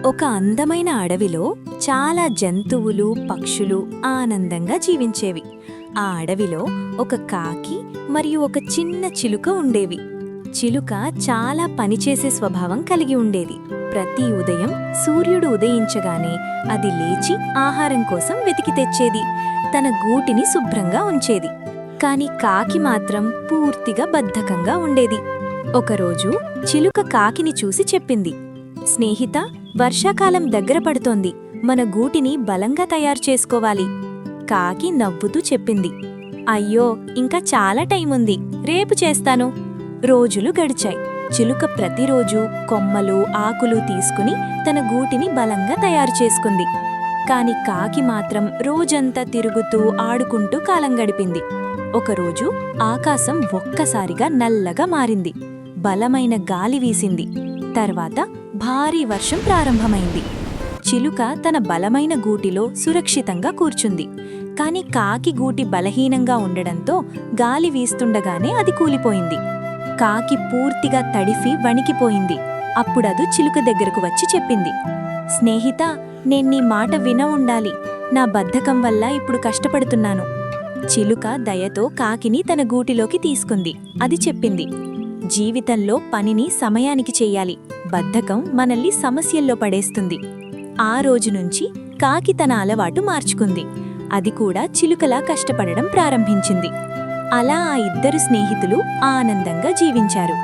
ఒక అందమైన అడవిలో చాలా జంతువులు పక్షులు ఆనందంగా జీవించేవి. ఆ అడవిలో ఒక కాకి మరియు ఒక చిన్న చిలుక ఉండేవి. చిలుక చాలా పనిచేసే స్వభావం కలిగి ఉండేది. ప్రతి ఉదయం సూర్యుడు ఉదయించగానే అది లేచి ఆహారం కోసం వెతికి తెచ్చేది. తన గూటిని శుభ్రంగా ఉంచేది. కాని కాకి మాత్రం పూర్తిగా బద్ధకంగా ఉండేది. ఒకరోజు చిలుక కాకిని చూసి చెప్పింది, స్నేహితా, వర్షాకాలం దగ్గర పడుతోంది. మన గూటిని బలంగా తయారు చేసుకోవాలి. కాకి నవ్వుతూ చెప్పింది, అయ్యో, ఇంకా చాలా టైముంది, రేపు చేస్తాను. రోజులు గడిచాయి. చిలుక ప్రతిరోజూ కొమ్మలు ఆకులు తీసుకుని తన గూటిని బలంగా తయారు చేసుకుంది. కాని కాకి మాత్రం రోజంతా తిరుగుతూ ఆడుకుంటూ కాలం గడిపింది. ఒకరోజు ఆకాశం ఒక్కసారిగా నల్లగా మారింది. బలమైన గాలి వీసింది. తర్వాత భారీ వర్షం ప్రారంభమైంది. చిలుక తన బలమైన గూటిలో సురక్షితంగా కూర్చుంది. కాని కాకి గూటి బలహీనంగా ఉండడంతో గాలి వీస్తుండగానే అది కూలిపోయింది. కాకి పూర్తిగా తడిఫి వణికిపోయింది. అప్పుడదు చిలుక దగ్గరకు వచ్చి చెప్పింది, స్నేహితా, నేన్నీ మాట విన ఉండాలి. నా బద్ధకం వల్ల ఇప్పుడు కష్టపడుతున్నాను. చిలుక దయతో కాకిని తన గూటిలోకి తీసుకుంది. అది చెప్పింది, జీవితంలో పనిని సమయానికి చెయ్యాలి. బద్ధకం మనల్ని సమస్యల్లో పడేస్తుంది. ఆ రోజునుంచి కాకి తన అలవాటు మార్చుకుంది. అది కూడా చిలుకలా కష్టపడడం ప్రారంభించింది. అలా ఆ ఇద్దరు స్నేహితులు ఆనందంగా జీవించారు.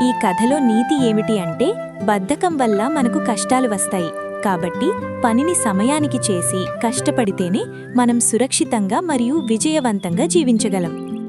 ఈ కథలో నీతి ఏమిటి అంటే, బద్ధకం వల్ల మనకు కష్టాలు వస్తాయి. కాబట్టి పనిని సమయానికి చేసి కష్టపడితేనే మనం సురక్షితంగా మరియు విజయవంతంగా జీవించగలం.